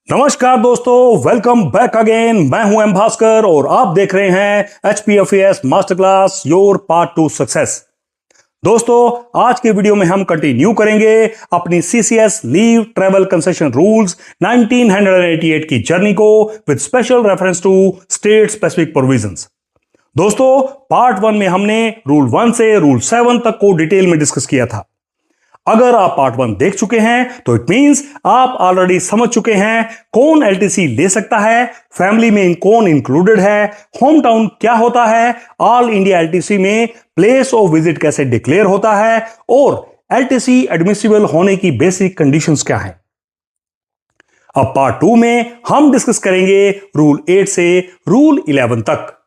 नमस्कार दोस्तों, welcome back again. मैं हूं एम भास्कर और आप देख रहे हैं HPFAS master class your part two success. दोस्तों, आज के वीडियो में हम कंटिन्यू करेंगे अपनी CCS leave travel concession rules 1988 की जर्नी को with special reference to state specific provisions. दोस्तों, पार्ट 1 में हमने रूल 1 से रूल 7 तक को डिटेल में डिस्कस किया था। अगर आप पार्ट 1 देख चुके हैं तो इट मींस आप ऑलरेडी समझ चुके हैं कौन LTC ले सकता है, फैमिली में कौन इंक्लूडेड है, होम टाउन क्या होता है, ऑल इंडिया LTC में प्लेस ऑफ विजिट कैसे डिक्लेयर होता है और LTC एडमिसिबल होने की बेसिक कंडीशंस क्या हैं। अब पार्ट 2 में हम डिस्कस करेंगे रूल 8 से रूल 11 तक।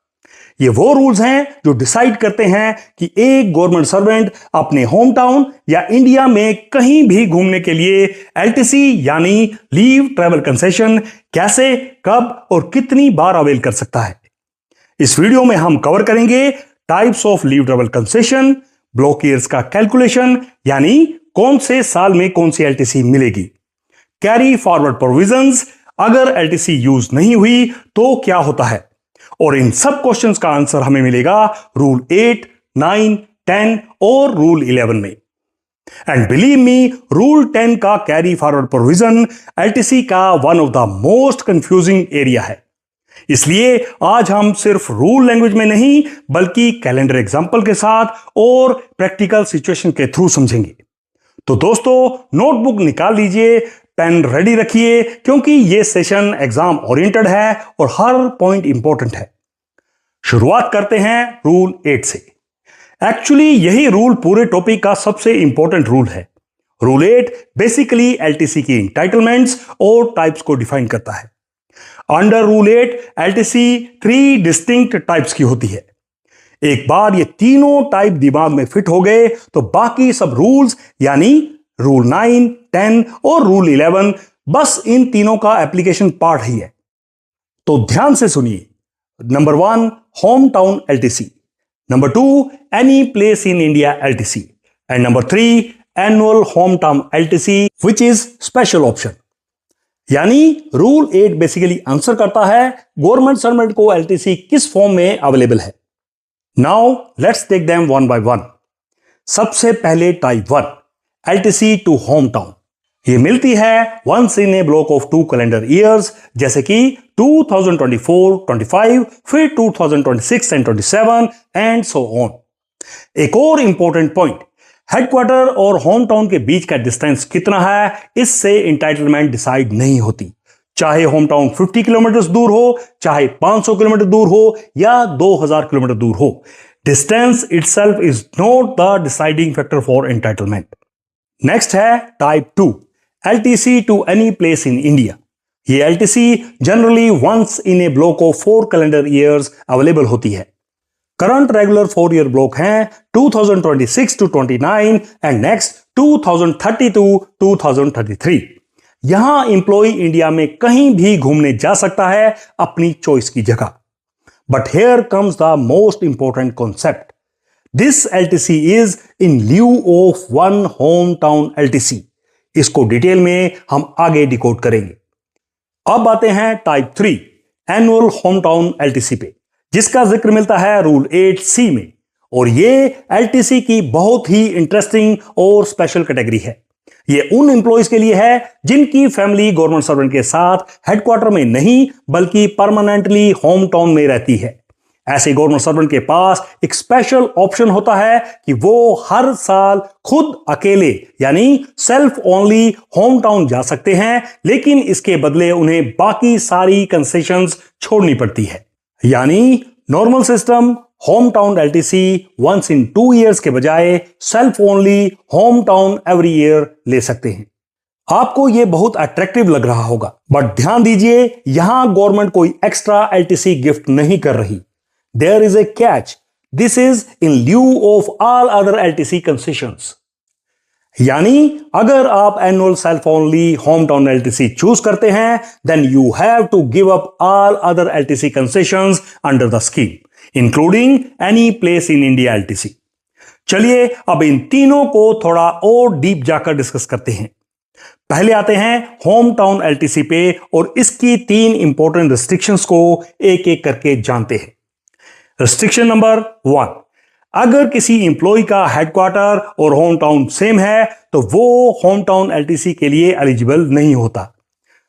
ये वो रूल्स हैं जो डिसाइड करते हैं कि एक गवर्नमेंट सर्वेंट अपने होम टाउन या इंडिया में कहीं भी घूमने के लिए LTC यानी लीव ट्रैवल कंसेशन कैसे, कब और कितनी बार अवेल कर सकता है। इस वीडियो में हम कवर करेंगे types of leave travel concession, block years का कैलकुलेशन यानी कौन से साल में कौन सी LTC मिलेगी, कैरी फॉरवर्ड प्रोविजंस, अगर LTC यूज नहीं हुई तो क्या होता है, और इन सब क्वेश्चंस का आंसर हमें मिलेगा रूल 8, 9, 10 और रूल 11 में। एंड बिलीव मी, रूल 10 का कैरी फॉरवर्ड प्रोविजन LTC का one of the most confusing area है। इसलिए आज हम सिर्फ रूल लैंग्वेज में नहीं बल्कि कैलेंडर एग्जांपल के साथ और प्रैक्टिकल सिचुएशन के थ्रू समझेंगे। तो दोस्तों, नोटबुक निकाल लीजिए, पेन रेडी रखिए, क्योंकि यह सेशन एग्जाम ओरिएंटेड है और हर पॉइंट इंपॉर्टेंट है। शुरुआत करते हैं रूल 8 से। एक्चुअली यही रूल पूरे टॉपिक का सबसे इंपॉर्टेंट रूल है। रूल 8 बेसिकली LTC की एंटाइटलमेंट्स और टाइप्स को डिफाइन करता है। Under rule 8 LTC 3 distinct types की होती है। एक बार ये तीनों टाइप दिमाग में फिट हो गए तो बाकी सब रूल्स यानी रूल 9, 10 और रूल 11 बस इन तीनों का एप्लीकेशन पार्ट ही है। तो ध्यान से सुनिए। Number 1 home town LTC, number 2 any place in India LTC and number 3 annual home town LTC which is special option. यानी रूल 8 बेसिकली आंसर करता है गवर्नमेंट सर्वेंट को LTC किस फॉर्म में अवेलेबल है। Now let's take them one by one. सबसे पहले type 1 LTC to home town. ये मिलती है once in a block of 2 calendar years, जैसे कि 2024, 25, फिर 2026 एंड 27 एंड सो ऑन। एक और इंपॉर्टेंट पॉइंट, हेडक्वार्टर और होम टाउन के बीच का डिस्टेंस कितना है, इससे एंटाइटलमेंट डिसाइड नहीं होती। चाहे होम टाउन 50 किलोमीटर दूर हो, चाहे 500 किलोमीटर दूर हो या 2000 किलोमीटर दूर हो, distance itself is not the deciding factor for entitlement. Next है type 2 LTC to any place in India. ये LTC generally once in a block of 4 calendar years available होती है। करंट रेगुलर 4 ईयर ब्लॉक हैं 2026 to 29 and next 2030 to 2033। यहां employee India में कहीं भी घूमने जा सकता है अपनी चॉइस की जगह। But here comes the most important concept. This LTC is in lieu of one home town LTC। इसको डिटेल में हम आगे डिकोड करेंगे। अब आते हैं type 3 annual home town LTC पे, जिसका जिक्र मिलता है रूल 8C में, और ये LTC की बहुत ही इंटरेस्टिंग और स्पेशल कैटेगरी है। ये उन एम्प्लॉइज के लिए है जिनकी फैमिली गवर्नमेंट सर्वेंट के साथ हेडक्वार्टर में नहीं बल्कि परमानेंटली होम टाउन में रहती है। ऐसे गवर्नमेंट सर्वेंट के पास एक स्पेशल ऑप्शन होता है कि वो हर साल खुद अकेले यानी सेल्फ ओनली होम टाउन जा सकते हैं, लेकिन इसके बदले उन्हें बाकी सारी कंसेशंस छोड़नी पड़ती है। यानी normal system home town LTC once in 2 years के बजाय self only home town every year ले सकते हैं। आपको यह बहुत अट्रैक्टिव लग रहा होगा, बट ध्यान दीजिए, यहां गवर्नमेंट कोई एक्स्ट्रा LTC गिफ्ट नहीं कर रही। There is a catch. This is in lieu of all other LTC concessions. यानी अगर आप annual self only home town LTC choose करते हैं, then you have to give up all other LTC concessions under the scheme, including any place in India LTC. चलिए अब इन तीनों को थोड़ा और डीप जाकर डिस्कस करते हैं। पहले आते हैं होम टाउन एलटीसी पे और इसकी 3 इंपॉर्टेंट रिस्ट्रिक्शंस को एक एक करके जानते हैं। रिस्ट्रिक्शन नंबर 1, अगर किसी इंप्लॉय का हेडक्वार्टर और होम टाउन सेम है तो वो होम टाउन एलटीसी के लिए एलिजिबल नहीं होता।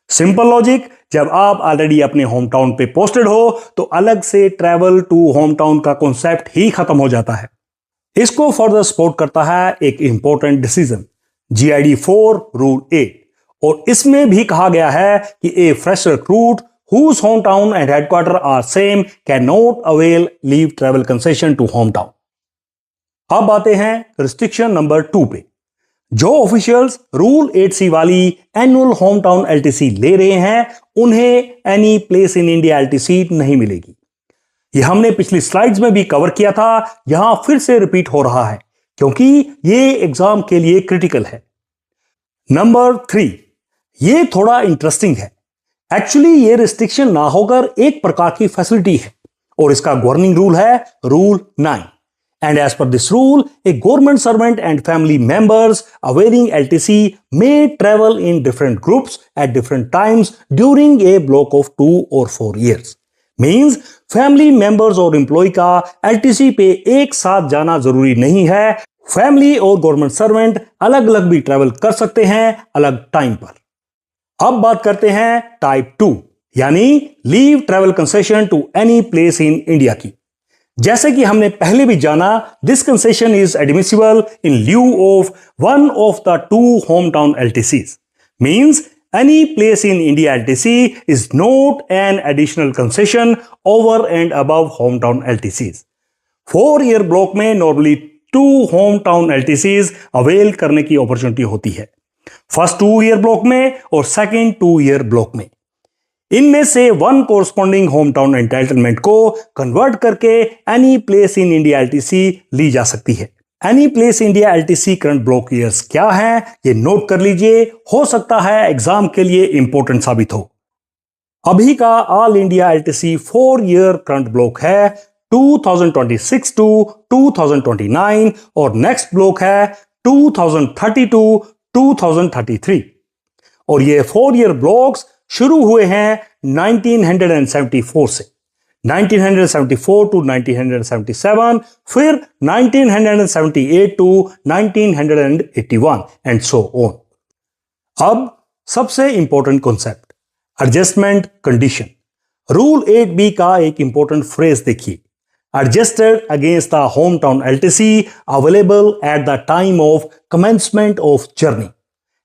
सिंपल लॉजिक, जब आप ऑलरेडी अपने होम टाउन पे पोस्टेड हो तो अलग से ट्रैवल टू होम टाउन का कॉन्सेप्ट ही खत्म हो जाता है। इसको फर्दर सपोर्ट करता है एक इंपॉर्टेंट डिसीजन GID 4 रूल 8, और इसमें भी कहा गया है कि a fresh recruit whose hometown and headquarter are same cannot avail leave travel concession to hometown। अब आते हैं रिस्ट्रिक्शन नंबर 2 पे। जो ऑफिशियल्स रूल 8C वाली एनुअल होम टाउन एलटीसी ले रहे हैं उन्हें any place in India LTC नहीं मिलेगी। यह हमने पिछली स्लाइड्स में भी कवर किया था, यहां फिर से रिपीट हो रहा है क्योंकि यह एग्जाम के लिए क्रिटिकल है। नंबर 3, यह थोड़ा इंटरेस्टिंग है। एक्चुअली ये रिस्ट्रिक्शन ना होकर एक प्रकार की फैसिलिटी है और इसका गवर्निंग रूल है rule 9, and as per this rule a government servant and family members availing LTC may travel in different groups at different times during a block of 2 or 4 years। Means family members और employ का LTC पे एक साथ जाना जरूरी नहीं है। Family और गवर्नमेंट सर्वेंट अलग अलग भी ट्रेवल कर सकते हैं अलग टाइम पर। अब बात करते हैं टाइप 2 यानी leave travel concession to any place in India की। जैसे कि हमने पहले भी जाना, this concession is admissible in lieu of one of the 2 home town LTCs. Means any place in India LTC is not an additional concession over and above home town LTCs. 4 year block में normally 2 home town LTCs avail करने की opportunity होती है, first 2 year block में और second 2 year block में। इनमें से 1 कोरस्पॉन्डिंग होम टाउन एंटाइटलमेंट को कन्वर्ट करके any place in India LTC ली जा सकती है। Any place India LTC current block years क्या है ये नोट कर लीजिए, हो सकता है एग्जाम के लिए इंपॉर्टेंट साबित हो। अभी का all India LTC 4 year current block है 2026 टू 2029 और नेक्स्ट ब्लॉक है 2030 टू 2033 और ये 4 ईयर ब्लॉक्स शुरू हुए हैं 1974 से, 1974 टू 1977, फिर 1978 टू 1981 एंड सो ऑन। अब सबसे important concept adjustment condition. Rule 8B का एक इंपॉर्टेंट फ्रेज देखिए, adjusted against the home town LTC available at the time of commencement of journey.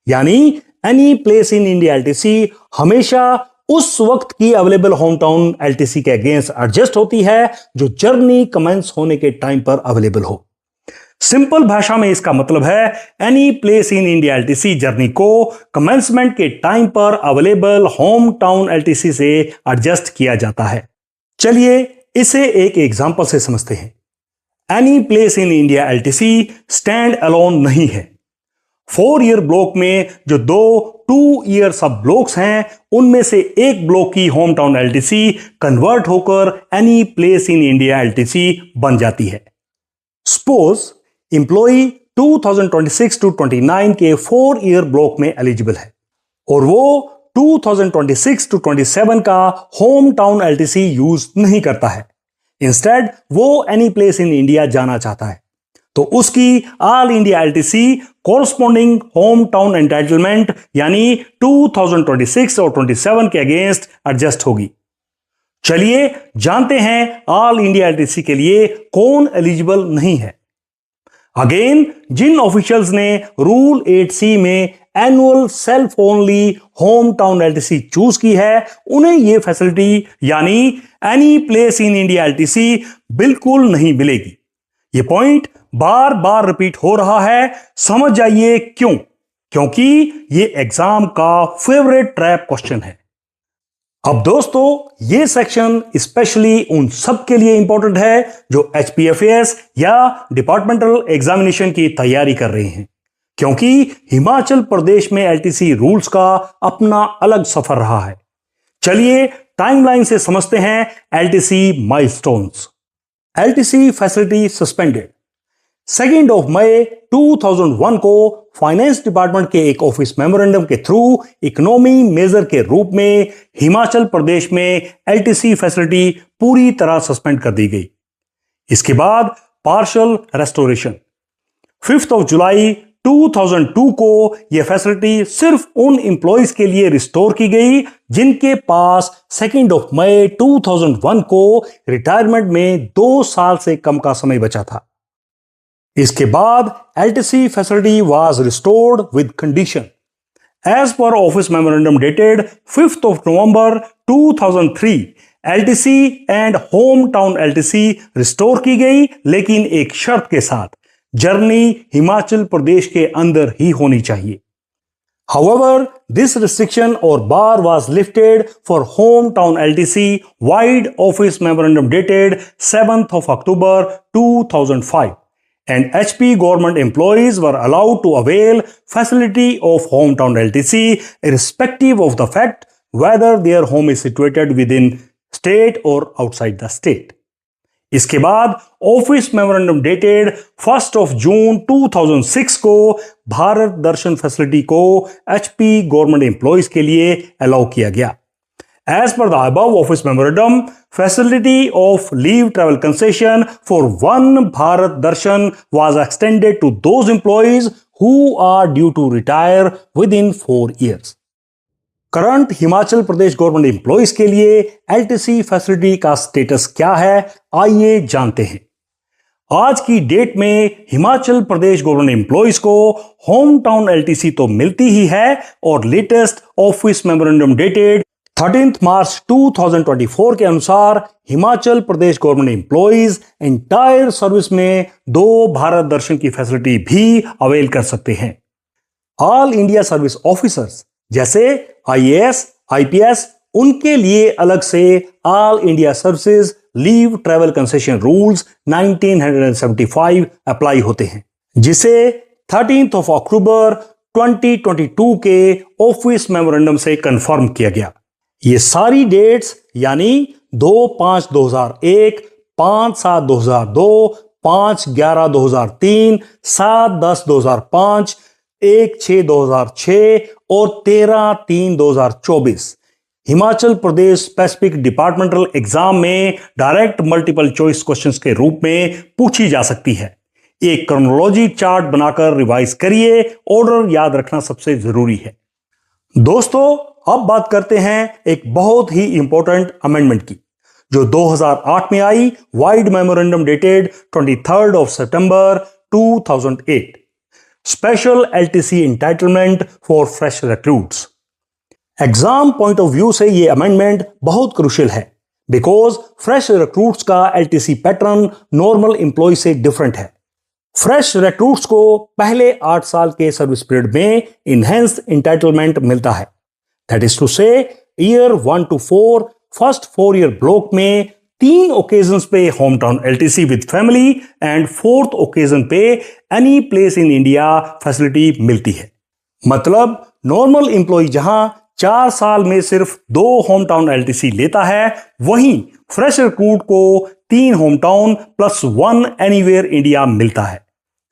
यानी any place in India LTC हमेशा उस वक्त की अवेलेबल होम टाउन एलटीसी के against adjust होती है जो जर्नी कमेंस होने के टाइम पर अवेलेबल हो। सिंपल भाषा में इसका मतलब है any place in India LTC journey को कमेंसमेंट के टाइम पर अवेलेबल होम टाउन एलटीसी से एडजस्ट किया जाता है। चलिए इसे एक एग्जांपल से समझते हैं। Any place in India LTC stand alone नहीं है। 4 ईयर ब्लॉक में जो 2 ईयर सब ब्लॉक्स हैं उनमें से एक ब्लॉक की होम टाउन एलटीसी कन्वर्ट होकर any place in India LTC बन जाती है। सपोज एम्प्लॉय 2026 टू 29 के 4 ईयर ब्लॉक में एलिजिबल है और वो 2026 टू 27 का होम टाउन एलटीसी यूज नहीं करता है, इंस्टेड वो एनी प्लेस इन इंडिया जाना चाहता है, तो उसकी all India LTC corresponding home town entitlement यानी 2026 और 27 के अगेंस्ट एडजस्ट होगी। चलिए जानते हैं ऑल इंडिया एलटीसी के लिए कौन एलिजिबल नहीं है। अगेन जिन ऑफिशियल्स ने रूल 8C में annual self only home town LTC choose की है उन्हें यह फैसिलिटी यानी any place in India LTC बिल्कुल नहीं मिलेगी। यह पॉइंट बार बार रिपीट हो रहा है, समझ जाइए क्यों, क्योंकि यह एग्जाम का फेवरेट ट्रैप क्वेश्चन है। अब दोस्तों यह सेक्शन स्पेशली उन सब के लिए इंपॉर्टेंट है जो HPFAS या डिपार्टमेंटल एग्जामिनेशन की तैयारी कर रहे हैं, क्योंकि हिमाचल प्रदेश में एलटीसी रूल्स का अपना अलग सफर रहा है। चलिए टाइमलाइन से समझते हैं LTC milestones. LTC facility suspended. 2 मई 2001 को फाइनेंस डिपार्टमेंट के एक ऑफिस मेमोरेंडम के थ्रू इकोनॉमी मेजर के रूप में हिमाचल प्रदेश में एलटीसी फैसिलिटी पूरी तरह सस्पेंड कर दी गई। इसके बाद पार्शियल रेस्टोरेशन 5 जुलाई 2002 को यह फैसिलिटी सिर्फ उन एम्प्लॉइज के लिए रिस्टोर की गई जिनके पास 2 मई 2001 को रिटायरमेंट में 2 साल से कम का समय बचा था। इसके बाद LTC facility was restored with condition as per office memorandum dated 5 November 2003। LTC and home town LTC restore की गई, लेकिन एक शर्त के साथ, जर्नी हिमाचल प्रदेश के अंदर ही होनी चाहिए। However, this restriction or bar was lifted for hometown LTC wide office memorandum dated 7th of October 2005, and HP government employees were allowed to avail facility of hometown LTC irrespective of the fact whether their home is situated within state or outside the state. इसके बाद office memorandum dated 1 जून 2006 को Bharat Darshan facility को HP government employees के लिए allow किया गया। As per the above office memorandum, facility of leave travel concession for one Bharat Darshan was extended to those employees who are due to retire within 4 years। Current Himachal Pradesh government employees के लिए LTC facility का status क्या है, आइए जानते हैं। आज की डेट में हिमाचल प्रदेश गवर्नमेंट एम्प्लॉइज को होम टाउन एलटीसी तो मिलती ही है, और लेटेस्ट ऑफिस मेमोरेंडम डेटेड 13 मार्च 2024 के अनुसार Himachal Pradesh government employees entire service में 2 भारत दर्शन की फैसिलिटी भी अवेल कर सकते हैं। ऑल इंडिया सर्विस ऑफिसर्स जैसे आईएएस, आईपीएस, उनके लिए अलग से all India services leave travel concession rules 1975 apply होते हैं, जिसे 13 अक्टूबर 2022 के ऑफिस मेमोरेंडम से कंफर्म किया गया। ये सारी डेट्स यानी 2/5/2001, 5/7/2002, 5/11/2003, 7/10/2005, 1/6/2006 और 13/3/2024 Himachal Pradesh specific departmental exam में डायरेक्ट मल्टीपल चॉइस क्वेश्चंस के रूप में पूछी जा सकती है। एक क्रोनोलॉजी चार्ट बनाकर रिवाइज करिए, ऑर्डर याद रखना सबसे जरूरी है। दोस्तों, अब बात करते हैं एक बहुत ही इंपॉर्टेंट अमेंडमेंट की, जो 2008 में आई, वाइड मेमोरेंडम डेटेड 23 सितंबर 2008। Special LTC entitlement for fresh recruits. Exam point of view से यह अमेंडमेंट बहुत क्रूशियल है, बिकॉज फ्रेश रिक्रूट्स का एलटीसी पैटर्न नॉर्मल एम्प्लॉय से डिफरेंट है। फ्रेश रिक्रूट्स को पहले 8 साल के सर्विस पीरियड में इनहेंस्ड एंटाइटलमेंट मिलता है, दैट इज टू से year 1 to 4 first 4 year block में 3 ओकेजन्स पे home town LTC with family and 4th occasion पे any place in India facility मिलती है। मतलब नॉर्मल एम्प्लॉय जहां 4 साल में सिर्फ 2 होम टाउन एलटीसी लेता है, वहीं फ्रेश रिक्रूट को 3 home town plus 1 anywhere India मिलता है।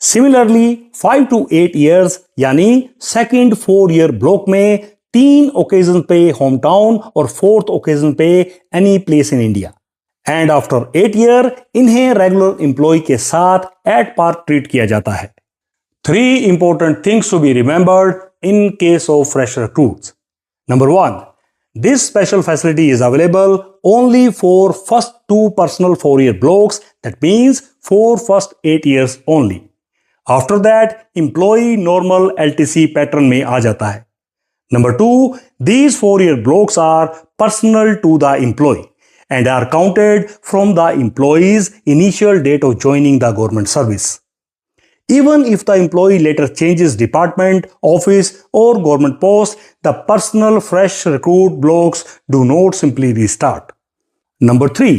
सिमिलरली 5 to 8 ईयर्स यानी सेकेंड 4 ईयर ब्लॉक में 3 ओकेजन पे होम टाउन और 4th ओकेजन पे any place in India, and after 8 year इन्हें रेगुलर एम्प्लॉय के साथ एट पार ट्रीट किया जाता है। 3 important things to be remembered in case of fresh recruits. Number 1, this special facility is available only for first 2 personal 4-year blocks, that means for first 8 years only. After that, employee normal LTC pattern में आ जाता है। Number 2, these 4-year blocks are personal to the employee and are counted from the employee's initial date of joining the government service. Even if the employee later changes department, office or government post, the personal fresh recruit blocks do not simply restart. Number 3,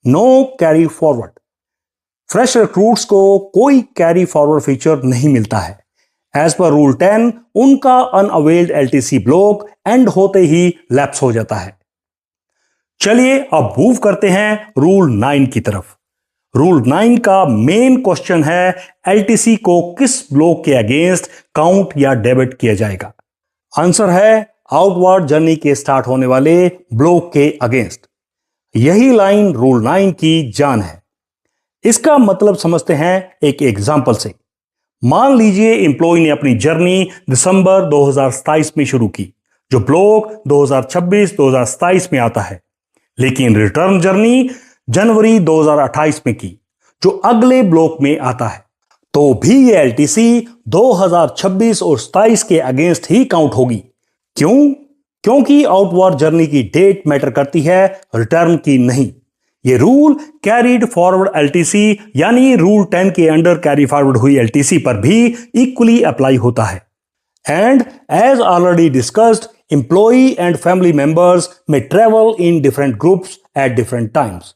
no carry forward. Fresh recruits को कोई carry forward feature नहीं मिलता है। As per Rule 10, उनका unavailed LTC block end होते ही lapse हो जाता है। चलिए अब मूव करते हैं Rule 9 की तरफ। रूल 9 का मेन क्वेश्चन है एलटीसी को किस ब्लॉक के अगेंस्ट काउंट या डेबिट किया जाएगा। आंसर है आउटवर्ड जर्नी के स्टार्ट होने वाले ब्लॉक के अगेंस्ट। यही लाइन रूल 9 की जान है। इसका मतलब समझते हैं एक एग्जांपल से। मान लीजिए एम्प्लॉय ने अपनी जर्नी दिसंबर 2027 में शुरू की, जो ब्लॉक 2026-2027 में आता है, लेकिन रिटर्न जर्नी जनवरी 2028 में की, जो अगले ब्लॉक में आता है, तो भी ये एलटीसी 2026 और 27 के अगेंस्ट ही काउंट होगी। क्यों? क्योंकि आउटवर्ड जर्नी की डेट मैटर करती है, रिटर्न की नहीं। ये रूल कैरीड फॉरवर्ड एलटीसी यानी रूल 10 के अंडर कैरी फॉरवर्ड हुई एलटीसी पर भी इक्वली अप्लाई होता है। And as already discussed, employee and family members में travel in different groups at different times.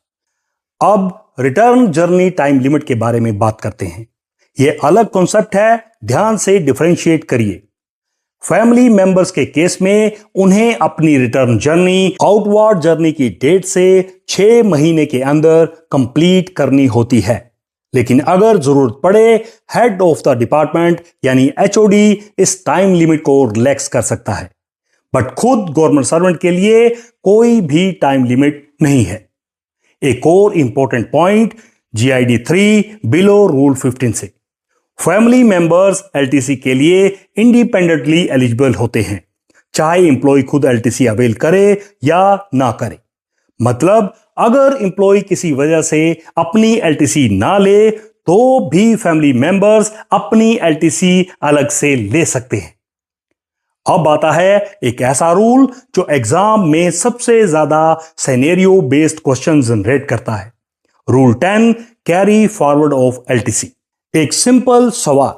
अब रिटर्न जर्नी टाइम लिमिट के बारे में बात करते हैं। यह अलग कॉन्सेप्ट है, ध्यान से डिफरेंशिएट करिए। फैमिली मेंबर्स के केस में उन्हें अपनी रिटर्न जर्नी आउटवर्ड जर्नी की डेट से 6 महीने के अंदर कंप्लीट करनी होती है। लेकिन अगर जरूरत पड़े, हेड ऑफ द डिपार्टमेंट यानी एचओडी इस टाइम लिमिट को रिलैक्स कर सकता है। बट खुद गवर्नमेंट सर्वेंट के लिए कोई भी टाइम लिमिट नहीं है। एक और important point GID 3 below rule 15 से। फैमिली मेंबर्स एलटीसी के लिए इंडिपेंडेंटली एलिजिबल होते हैं, चाहे एम्प्लॉय खुद एलटीसी अवेल करे या ना करे। मतलब अगर एम्प्लॉय किसी वजह से अपनी एलटीसी ना ले, तो भी फैमिली मेंबर्स अपनी एलटीसी अलग से ले सकते हैं। अब आता है एक ऐसा रूल जो एग्जाम में सबसे ज्यादा सिनेरियो बेस्ड क्वेश्चन जनरेट करता है। Rule 10 carry forward of LTC. एक सिंपल सवाल,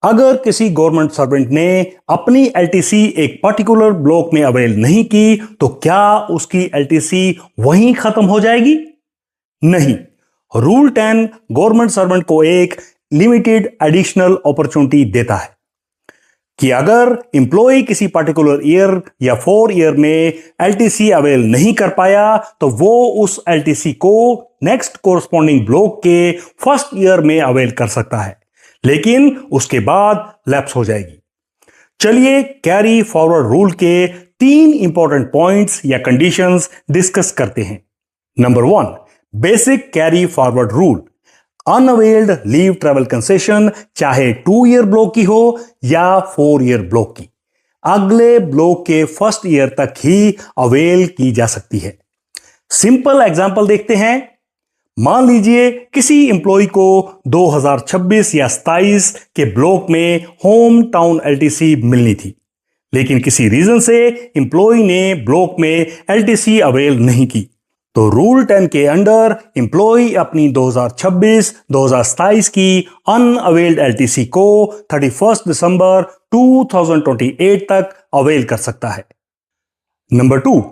अगर किसी गवर्नमेंट सर्वेंट ने अपनी एलटीसी एक पर्टिकुलर ब्लॉक में अवेल नहीं की, तो क्या उसकी एलटीसी वहीं खत्म हो जाएगी? नहीं। रूल 10 गवर्नमेंट सर्वेंट को एक लिमिटेड एडिशनल अपॉर्चुनिटी देता है कि अगर एम्प्लॉय किसी पर्टिकुलर ईयर या 4 ईयर में एलटीसी अवेल नहीं कर पाया, तो वो उस एलटीसी को नेक्स्ट कोरस्पॉन्डिंग ब्लॉक के फर्स्ट ईयर में अवेल कर सकता है, लेकिन उसके बाद लैप्स हो जाएगी। चलिए कैरी फॉरवर्ड रूल के 3 इंपॉर्टेंट पॉइंट्स या कंडीशंस डिस्कस करते हैं। Number 1, basic carry forward rule. Unavailed leave travel concession चाहे 2 ईयर ब्लॉक की हो या 4 ईयर ब्लॉक की, अगले ब्लॉक के फर्स्ट ईयर तक ही अवेल की जा सकती है। सिंपल एग्जांपल देखते हैं। मान लीजिए किसी एम्प्लॉय को 2026 या 27 के ब्लॉक में होम टाउन एलटीसी मिलनी थी, लेकिन किसी रीजन से एम्प्लॉय ने ब्लॉक में एलटीसी अवेल नहीं की, तो रूल 10 के अंडर एम्प्लॉय अपनी 2026-2027 की अनअवेल्ड एलटीसी को 31 दिसंबर 2028 तक अवेल कर सकता है। Number 2,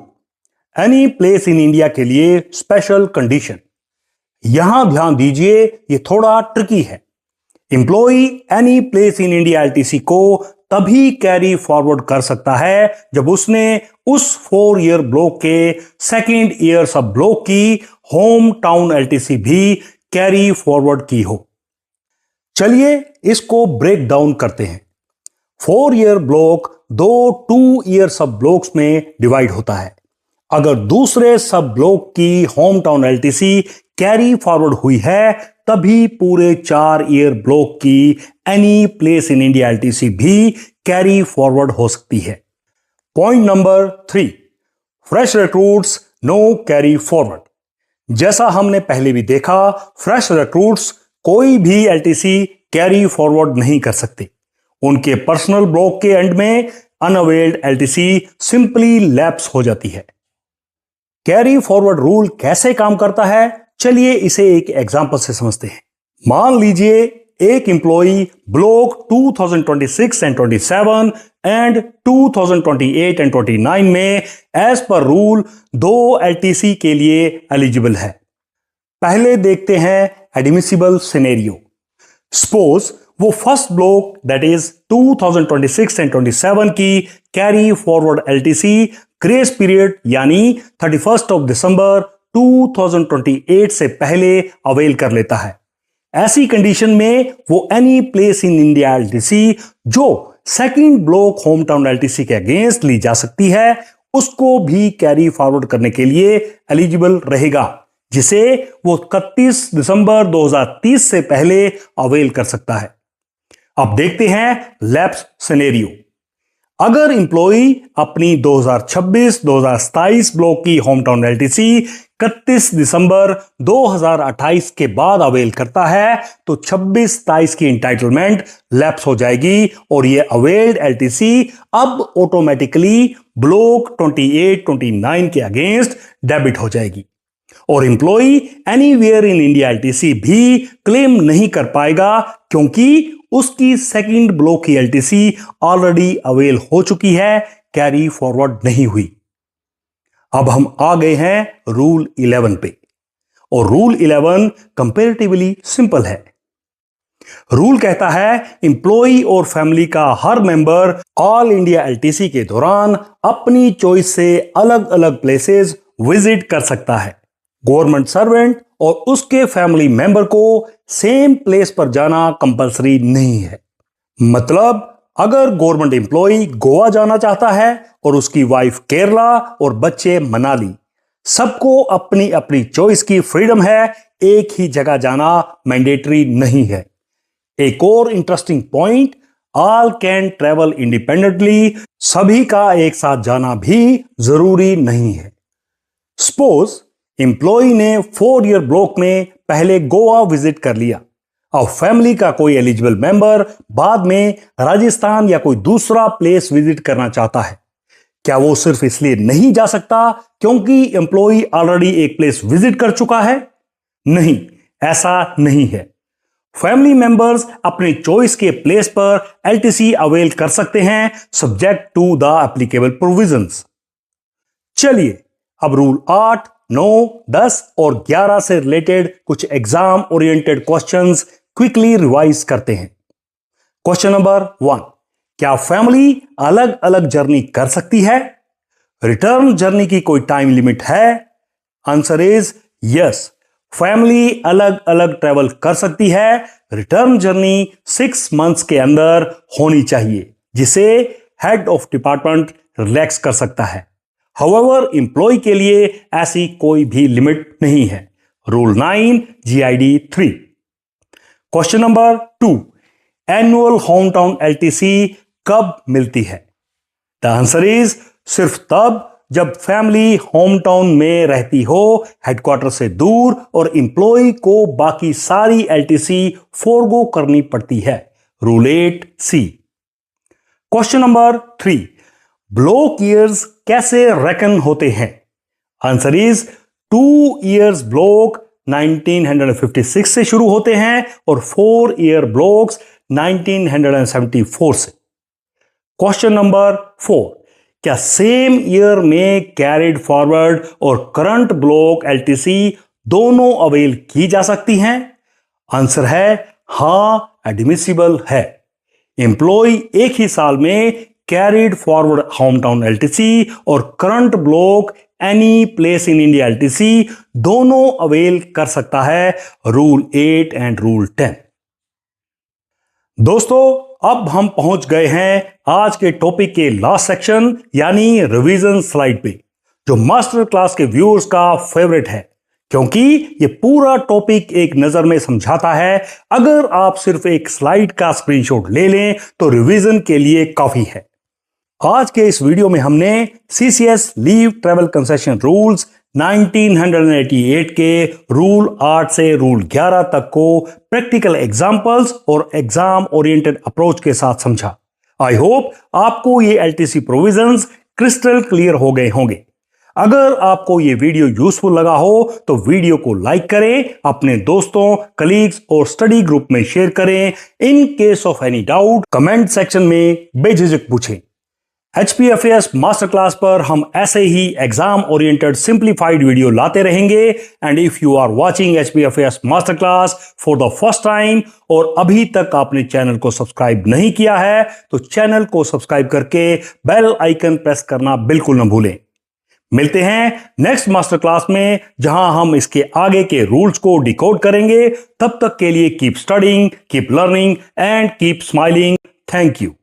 any place in India के लिए स्पेशल कंडीशन। यहां ध्यान दीजिए, ये थोड़ा ट्रिकी है। Employee any place in India LTC को तभी कैरी फॉरवर्ड कर सकता है जब उसने उस 4 ईयर ब्लॉक के सेकेंड ईयर सब ब्लॉक की होम टाउन एलटीसी भी कैरी फॉरवर्ड की हो। चलिए इसको ब्रेक डाउन करते हैं। 4 ईयर ब्लॉक 2 ईयर सब ब्लॉक्स में डिवाइड होता है। अगर दूसरे सब ब्लॉक की home town LTC carry forward हुई है, तभी पूरे 4 ईयर ब्लॉक की any place in India LTC भी कैरी फॉरवर्ड हो सकती है। Point number 3, fresh recruits no carry forward. जैसा हमने पहले भी देखा, फ्रेश रिक्रूट्स कोई भी एलटीसी कैरी फॉरवर्ड नहीं कर सकते। उनके पर्सनल ब्लॉक के एंड में अनअवेल्ड एलटीसी सिंपली लैप्स हो जाती है। कैरी फॉरवर्ड रूल कैसे काम करता है, चलिए इसे एक एग्जांपल से समझते हैं। मान लीजिए एक employee block 2026 and 27 and 2028 and 29 में एज पर रूल 2 एलटीसी के लिए एलिजिबल है। पहले देखते हैं एडमिसिबल सिनेरियो। सपोज वो first block that is 2026 and 27 की carry forward LTC grace period यानी 31 दिसंबर 2028 से पहले अवेल कर लेता है। ऐसी कंडीशन में वो any place in India LTC जो second block home town LTC के अगेंस्ट ली जा सकती है, उसको भी कैरी फॉरवर्ड करने के लिए एलिजिबल रहेगा, जिसे वो 31 दिसंबर 2030 से पहले अवेल कर सकता है। अब देखते हैं लैप्स सिनेरियो। अगर इंप्लॉई अपनी 2026-2027 ब्लॉक की होम टाउन एलटीसी 31 दिसंबर 2028 के बाद अवेल करता है तो 26-27 की एंटाइटलमेंट लैप्स हो जाएगी और ये अवेल्ड एलटीसी अब ऑटोमेटिकली ब्लॉक 28-29 के अगेंस्ट डेबिट हो जाएगी और employee anywhere in India LTC भी क्लेम नहीं कर पाएगा, क्योंकि उसकी सेकंड ब्लॉक की एलटीसी ऑलरेडी अवेल हो चुकी है, कैरी फॉरवर्ड नहीं हुई। अब हम आ गए हैं रूल 11 पे और रूल 11 कंपैरेटिवली सिंपल है। रूल कहता है इंप्लॉई और फैमिली का हर मेंबर ऑल इंडिया एलटीसी के दौरान अपनी चॉइस से अलग अलग प्लेसेस विजिट कर सकता है। गवर्नमेंट सर्वेंट और उसके फैमिली मेंबर को सेम प्लेस पर जाना कंपलसरी नहीं है। मतलब अगर गवर्नमेंट एम्प्लॉय गोवा जाना चाहता है और उसकी वाइफ केरला और बच्चे मनाली, सबको अपनी अपनी चॉइस की फ्रीडम है, एक ही जगह जाना मैंडेटरी नहीं है। एक और interesting point, all can travel independently, सभी का एक साथ जाना भी जरूरी नहीं है। सपोज एम्प्लॉय ने 4 ईयर ब्लॉक में पहले गोवा विजिट कर लिया और फैमिली का कोई एलिजिबल मेंबर बाद में राजस्थान या कोई दूसरा प्लेस विजिट करना चाहता है, क्या वो सिर्फ इसलिए नहीं जा सकता क्योंकि एम्प्लॉय ऑलरेडी एक प्लेस विजिट कर चुका है? नहीं, ऐसा नहीं है। फैमिली मेंबर्स अपनी चॉइस के प्लेस पर एलटीसी अवेल कर सकते हैं subject to the applicable provisions. चलिए अब रूल 8, 9, 10 और 11 से रिलेटेड कुछ exam oriented questions quickly revise करते हैं। क्वेश्चन नंबर 1, क्या फैमिली अलग अलग जर्नी कर सकती है? रिटर्न जर्नी की कोई टाइम लिमिट है? आंसर इज यस, फैमिली अलग अलग ट्रेवल कर सकती है। रिटर्न जर्नी 6 मंथ्स के अंदर होनी चाहिए, जिसे हेड ऑफ डिपार्टमेंट रिलैक्स कर सकता है। हाउएवर एम्प्लॉय के लिए ऐसी कोई भी लिमिट नहीं है। Rule 9 GID 3। Question number 2, annual home town LTC कब मिलती है? द आंसर इज सिर्फ तब जब फैमिली होम टाउन में रहती हो, हेडक्वार्टर से दूर, और एम्प्लॉय को बाकी सारी एलटीसी फोरगो करनी पड़ती है। Rule 8C। Question number 3, block years कैसे रेकन होते हैं? आंसर इज 2 ईयर्स ब्लॉक 1956 से शुरू होते हैं और 4 ईयर ब्लॉक्स 1974 से। क्वेश्चन नंबर 4, क्या सेम ईयर में कैरिड फॉरवर्ड और करंट ब्लॉक एलटीसी दोनों अवेल की जा सकती हैं? आंसर है हां, एडमिसिबल है। एम्प्लॉय एक ही साल में carried forward home town LTC और current block any place in India LTC दोनों अवेल कर सकता है। Rule 8 and rule 10। दोस्तों, अब हम पहुंच गए हैं आज के टॉपिक के लास्ट सेक्शन यानी रिवीजन स्लाइड पे, जो मास्टर क्लास के व्यूअर्स का फेवरेट है, क्योंकि ये पूरा टॉपिक एक नजर में समझाता है। अगर आप सिर्फ एक स्लाइड का स्क्रीनशॉट ले लें तो रिवीजन के लिए काफी है। आज के इस वीडियो में हमने CCS leave travel concession rules 1988 के रूल 8 से रूल 11 तक को प्रैक्टिकल एग्जांपल्स और एग्जाम ओरिएंटेड अप्रोच के साथ समझा। आई होप आपको ये एलटीसी प्रोविजंस क्रिस्टल क्लियर हो गए होंगे। अगर आपको ये वीडियो यूजफुल लगा हो तो वीडियो को लाइक करें, अपने दोस्तों, कलीग्स और स्टडी ग्रुप में शेयर करें। In case of any doubt comment section में बेझिझक पूछें। HPFAS मास्टर क्लास पर हम ऐसे ही एग्जाम ओरिएंटेड सिंप्लीफाइड वीडियो लाते रहेंगे। And if you are watching HPFAS master class for the first time और अभी तक आपने चैनल को सब्सक्राइब नहीं किया है तो चैनल को सब्सक्राइब करके बेल आइकन प्रेस करना बिल्कुल न भूलें। मिलते हैं नेक्स्ट मास्टर क्लास में, जहां हम इसके आगे के रूल्स को डिकोड करेंगे। तब तक के लिए keep studying, keep learning and keep smiling. Thank you.